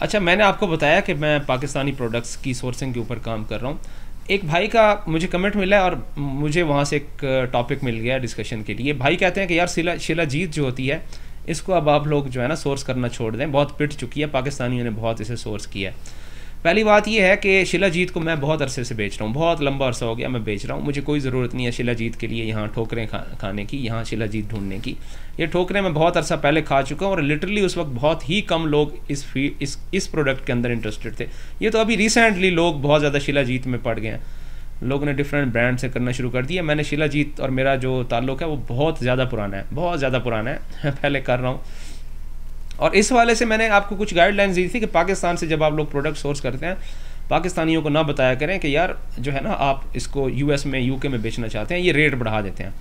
अच्छा, मैंने आपको बताया कि मैं पाकिस्तानी प्रोडक्ट्स की सोर्सिंग के ऊपर काम कर रहा हूँ। एक भाई का मुझे कमेंट मिला है और मुझे वहाँ से एक टॉपिक मिल गया डिस्कशन के लिए। भाई कहते हैं कि यार शिलाजीत जो होती है, इसको अब आप लोग जो है ना सोर्स करना छोड़ दें, बहुत पिट चुकी है, पाकिस्तानियों ने बहुत इसे सोर्स किया है। पहली बात यह है कि शिलाजीत को मैं बहुत अरसे से बेच रहा हूँ, बहुत लंबा अरसा हो गया मैं बेच रहा हूँ। मुझे कोई ज़रूरत नहीं है शिलाजीत के लिए यहाँ ठोकरें खाने की, यहाँ शिलाजीत ढूंढने की। ये ठोकरें मैं बहुत अरसा पहले खा चुका हूँ और लिटरली उस वक्त बहुत ही कम लोग इस प्रोडक्ट के अंदर इंटरेस्टेड थे। ये तो अभी रिसेंटली लोग बहुत ज़्यादा शिलाजीत में पड़ गए हैं, लोगों ने डिफरेंट ब्रांड से करना शुरू कर दिया। मैंने शिलाजीत और मेरा जो ताल्लुक़ है वो बहुत ज़्यादा पुराना है, बहुत ज़्यादा पुराना है पहले कर रहा हूँ। और इस वाले से मैंने आपको कुछ गाइडलाइंस दी थी कि पाकिस्तान से जब आप लोग प्रोडक्ट सोर्स करते हैं, पाकिस्तानियों को ना बताया करें कि यार जो है ना आप इसको यूएस में यूके में बेचना चाहते हैं, ये रेट बढ़ा देते हैं।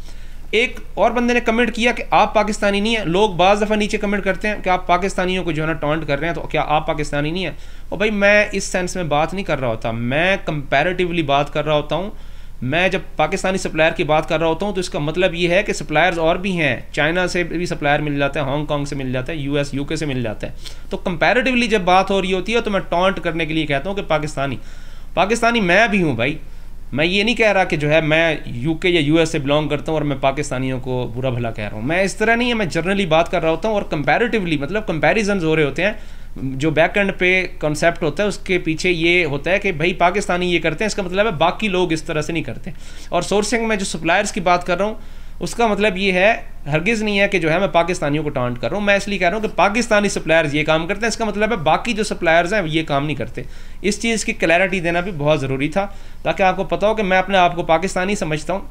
एक और बंदे ने कमेंट किया कि आप पाकिस्तानी नहीं है। लोग बाज़ दफ़ा नीचे कमेंट करते हैं कि आप पाकिस्तानियों को जो है ना टॉन्ट कर रहे हैं, तो क्या आप पाकिस्तानी नहीं है? और भाई मैं इस सेंस में बात नहीं कर रहा होता, मैं कंपैरेटिवली बात कर रहा होता हूँ। मैं जब पाकिस्तानी सप्लायर की बात कर रहा होता हूँ तो इसका मतलब ये है कि सप्लायर्स और भी हैं, चाइना से भी सप्लायर मिल जाता है, हांगकॉन्ग से मिल जाता है, यूएस यूके से मिल जाता है। तो कंपैरेटिवली जब बात हो रही होती है तो मैं टॉन्ट करने के लिए कहता हूँ कि पाकिस्तानी मैं भी हूँ भाई। मैं ये नहीं कह रहा कि जो है मैं यूके या यूएस से बिलोंग करता हूँ और मैं पाकिस्तानियों को बुरा भला कह रहा हूँ, मैं इस तरह नहीं है। मैं जनरली बात कर रहा होता हूँ और कंपैरेटिवली मतलब कंपैरिजन्स हो रहे होते हैं। जो बैक एंड पे कॉन्सेप्ट होता है उसके पीछे ये होता है कि भाई पाकिस्तानी ये करते हैं, इसका मतलब है बाकी लोग इस तरह से नहीं करते। और सोर्सिंग में जो सप्लायर्स की बात कर रहा हूँ उसका मतलब ये है, हरगिज़ नहीं है कि जो है मैं पाकिस्तानियों को टांट कर रहा हूँ। मैं इसलिए कह रहा हूँ कि पाकिस्तानी सप्लायर्स ये काम करते हैं, इसका मतलब है बाकी जो सप्लायर्स हैं ये काम नहीं करते। इस चीज़ की क्लैरिटी देना भी बहुत ज़रूरी था ताकि आपको पता हो कि मैं अपने आप को पाकिस्तानी समझता हूँ।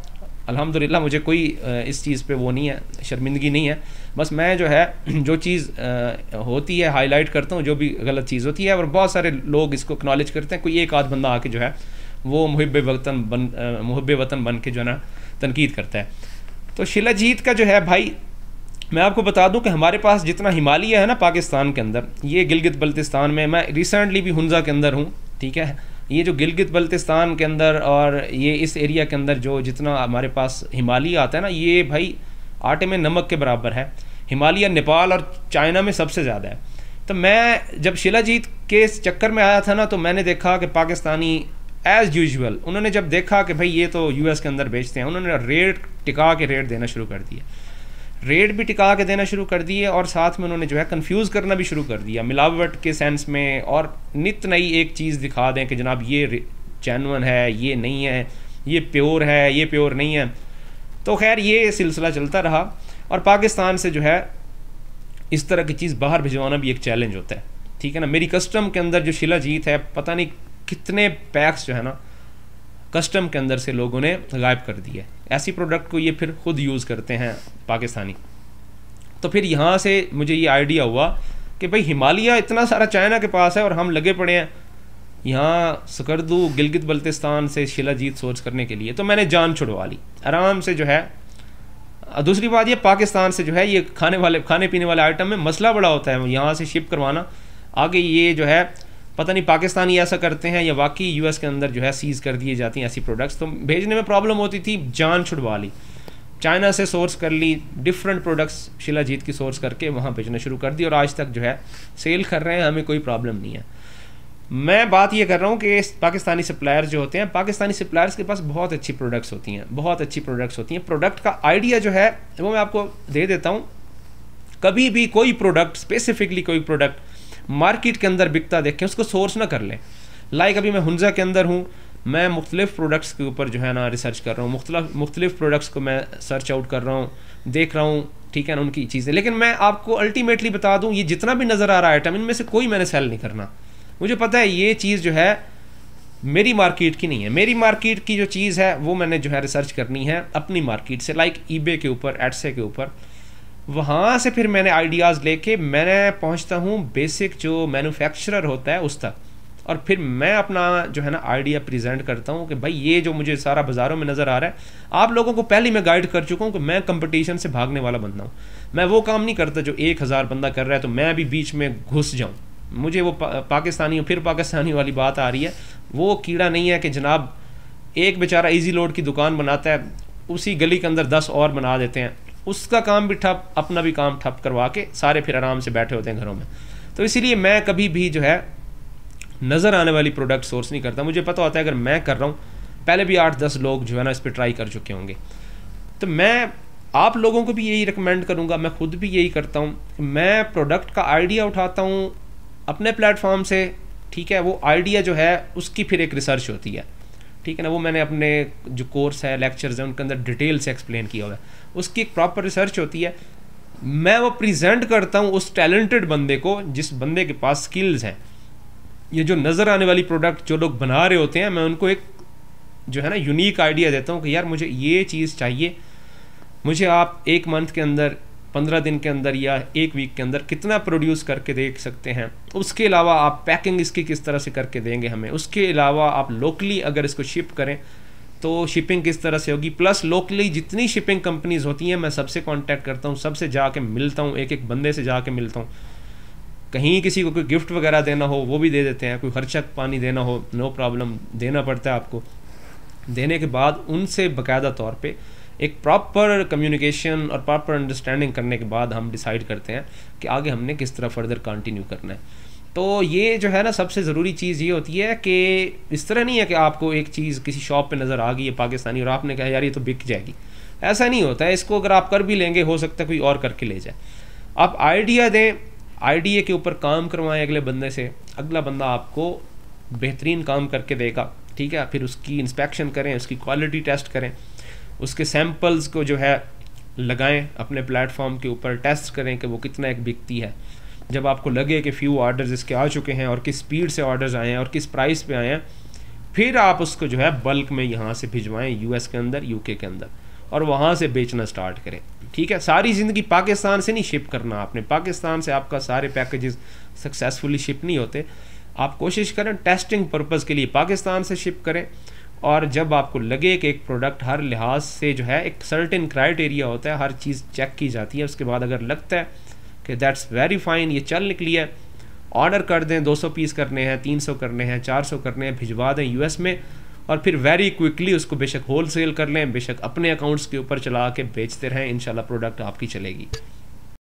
अल्हम्दुलिल्लाह मुझे कोई इस चीज़ पे वो नहीं है, शर्मिंदगी नहीं है। बस मैं जो है जो चीज़ होती है हाईलाइट करता हूँ, जो भी गलत चीज़ होती है, और बहुत सारे लोग इसको एक्नॉलेज करते हैं। कोई एक आध बंदा आके जो है वो मुहिब वतन बन के जो है ना तनकीद करता है। तो शिलाजीत का जो है भाई, मैं आपको बता दूं कि हमारे पास जितना हिमालय है ना पाकिस्तान के अंदर, ये गिलगित बल्तिस्तान में, मैं रिसेंटली भी हुंजा के अंदर हूँ, ठीक है। ये जो गिलगित बल्तिस्तान के अंदर और ये इस एरिया के अंदर जो जितना हमारे पास हिमालय आता है ना, ये भाई आटे में नमक के बराबर है। हिमालय नेपाल और चाइना में सबसे ज़्यादा है। तो मैं जब शिलाजीत के चक्कर में आया था ना, तो मैंने देखा कि पाकिस्तानी एज़ यूजुअल उन्होंने जब देखा कि भाई ये तो यूएस के अंदर बेचते हैं, उन्होंने रेट टिका के रेट देना शुरू कर दिए, रेट भी टिका के देना शुरू कर दिए, और साथ में उन्होंने जो है कंफ्यूज करना भी शुरू कर दिया मिलावट के सेंस में, और नित नई एक चीज़ दिखा दें कि जनाब ये जेन्युइन है, ये नहीं है, ये प्योर है, ये प्योर नहीं है। तो खैर ये सिलसिला चलता रहा, और पाकिस्तान से जो है इस तरह की चीज़ बाहर भिजवाना भी एक चैलेंज होता है, ठीक है ना। मेरी कस्टम के अंदर जो शिलाजीत है, पता नहीं कितने पैक्स जो है ना कस्टम के अंदर से लोगों ने गायब कर दिए। ऐसी प्रोडक्ट को ये फिर खुद यूज़ करते हैं पाकिस्तानी। तो फिर यहाँ से मुझे ये आइडिया हुआ कि भाई हिमालय इतना सारा चाइना के पास है और हम लगे पड़े हैं यहाँ सकरदू गिलगित बल्तिस्तान से शिलाजीत सोर्स करने के लिए। तो मैंने जान छुड़वा ली आराम से जो है। दूसरी बात ये, पाकिस्तान से जो है ये खाने पीने वाले आइटम में मसला बड़ा होता है यहाँ से शिप करवाना। आगे ये जो है पता नहीं पाकिस्तानी ऐसा करते हैं या वाकई यूएस के अंदर जो है सीज़ कर दिए जाती हैं ऐसी प्रोडक्ट्स, तो भेजने में प्रॉब्लम होती थी। जान छुड़वा ली, चाइना से सोर्स कर ली, डिफरेंट प्रोडक्ट्स शिलाजीत की सोर्स करके वहाँ भेजना शुरू कर दी, और आज तक जो है सेल कर रहे हैं, हमें कोई प्रॉब्लम नहीं है। मैं बात ये कर रहा हूँ कि पाकिस्तानी सप्लायर्स जो होते हैं, पाकिस्तानी सप्लायर्स के पास बहुत अच्छी प्रोडक्ट्स होती हैं, बहुत अच्छी प्रोडक्ट्स होती हैं। प्रोडक्ट का आइडिया जो है वो मैं आपको दे देता हूँ। कभी भी कोई प्रोडक्ट, स्पेसिफिकली कोई प्रोडक्ट मार्केट के अंदर बिकता देखें, उसको सोर्स ना कर लें। लाइक अभी मैं हुंजा के अंदर हूँ, मैं मुख्तलिफ प्रोडक्ट्स के ऊपर जो है ना रिसर्च कर रहा हूँ, मुख्तलिफ प्रोडक्ट्स को मैं सर्च आउट कर रहा हूँ, देख रहा हूँ, ठीक है ना, उनकी चीज़ें। लेकिन मैं आपको अल्टीमेटली बता दूँ, ये जितना भी नज़र आ रहा है आइटम, इनमें से कोई मैंने सेल नहीं करना। मुझे पता है ये चीज़ जो है मेरी मार्केट की नहीं है। मेरी मार्केट की जो चीज़ है वो मैंने जो है रिसर्च करनी है अपनी मार्केट से, लाइक ईबे के ऊपर, एडसे के ऊपर। वहाँ से फिर मैंने आइडियाज़ लेके मैंने पहुँचता हूँ बेसिक जो मैन्युफैक्चरर होता है उस तक, और फिर मैं अपना जो है ना आइडिया प्रेजेंट करता हूँ कि भाई ये जो मुझे सारा बाज़ारों में नज़र आ रहा है, आप लोगों को पहले मैं गाइड कर चुका हूँ कि मैं कंपटीशन से भागने वाला बंदा हूँ। मैं वो काम नहीं करता जो 1000 बंदा कर रहा है तो मैं भी बीच में घुस जाऊँ। मुझे वो पाकिस्तानी वाली बात आ रही है। वो कीड़ा नहीं है कि जनाब एक बेचारा इजी लोड की दुकान बनाता है, उसी गली के अंदर 10 और बना देते हैं, उसका काम भी ठप, अपना भी काम ठप करवा के सारे फिर आराम से बैठे होते हैं घरों में। तो इसीलिए मैं कभी भी जो है नज़र आने वाली प्रोडक्ट सोर्स नहीं करता। मुझे पता होता है अगर मैं कर रहा हूँ, पहले भी 8-10 लोग जो है ना इस पर ट्राई कर चुके होंगे। तो मैं आप लोगों को भी यही रिकमेंड करूँगा, मैं खुद भी यही करता हूँ। मैं प्रोडक्ट का आइडिया उठाता हूँ अपने प्लेटफॉर्म से, ठीक है। वो आइडिया जो है उसकी फिर एक रिसर्च होती है, ठीक है ना। वो मैंने अपने जो कोर्स है, लेक्चर्स हैं, उनके अंदर डिटेल से एक्सप्लेन किया हुआ है। उसकी एक प्रॉपर रिसर्च होती है। मैं वो प्रेजेंट करता हूँ उस टैलेंटेड बंदे को जिस बंदे के पास स्किल्स हैं। ये जो नज़र आने वाली प्रोडक्ट जो लोग बना रहे होते हैं, मैं उनको एक जो है ना यूनिक आइडिया देता हूँ कि यार मुझे ये चीज़ चाहिए, मुझे आप 1 मंथ के अंदर, 15 दिन के अंदर या 1 वीक के अंदर कितना प्रोड्यूस करके दे सकते हैं। उसके अलावा आप पैकिंग इसकी किस तरह से करके देंगे हमें। उसके अलावा आप लोकली अगर इसको शिप करें तो शिपिंग किस तरह से होगी। प्लस लोकली जितनी शिपिंग कंपनीज होती हैं मैं सबसे कांटेक्ट करता हूँ, सबसे जाके मिलता हूँ, एक एक बंदे से जाके मिलता हूँ। कहीं किसी को कोई गिफ्ट वगैरह देना हो वो भी दे देते हैं, कोई खर्चा पानी देना हो नो प्रॉब्लम, देना पड़ता है आपको। देने के बाद उनसे बाकायदा तौर पे एक प्रॉपर कम्युनिकेशन और प्रॉपर अंडरस्टैंडिंग करने के बाद हम डिसाइड करते हैं कि आगे हमने किस तरह फर्दर कंटिन्यू करना है। तो ये जो है ना सबसे ज़रूरी चीज़ ये होती है कि इस तरह नहीं है कि आपको एक चीज़ किसी शॉप पे नज़र आ गई है पाकिस्तानी और आपने कहा यार ये तो बिक जाएगी, ऐसा नहीं होता है। इसको अगर आप कर भी लेंगे हो सकता है कोई और करके ले जाए। आप आइडिया दें, आइडिया के ऊपर काम करवाएं अगले बंदे से, अगला बंदा आपको बेहतरीन काम करके देगा, ठीक है। फिर उसकी इंस्पेक्शन करें, उसकी क्वालिटी टेस्ट करें, उसके सैम्पल्स को जो है लगाएं अपने प्लेटफॉर्म के ऊपर, टेस्ट करें कि वो कितना एक बिकती है। जब आपको लगे कि फ्यू ऑर्डर्स इसके आ चुके हैं और किस स्पीड से ऑर्डर्स आए हैं और किस प्राइस पे आए हैं, फिर आप उसको जो है बल्क में यहाँ से भिजवाएं यूएस के अंदर, यूके के अंदर, और वहाँ से बेचना स्टार्ट करें, ठीक है। सारी ज़िंदगी पाकिस्तान से नहीं शिप करना आपने। पाकिस्तान से आपका सारे पैकेजेस सक्सेसफुली शिप नहीं होते। आप कोशिश करें टेस्टिंग पर्पज़ के लिए पाकिस्तान से शिप करें। और जब आपको लगे कि एक प्रोडक्ट हर लिहाज से जो है एक सर्टेन क्राइटेरिया होता है, हर चीज़ चेक की जाती है, उसके बाद अगर लगता है कि दैट्स वेरी फाइन, ये चल निकली है, ऑर्डर कर दें। 200 पीस करने हैं, 300 करने हैं, 400 करने हैं, भिजवा दें यूएस में, और फिर वेरी क्विकली उसको बेशक होल सेल कर लें, बेशक अपने अकाउंट्स के ऊपर चला के बेचते रहें। इंशाल्लाह प्रोडक्ट आपकी चलेगी।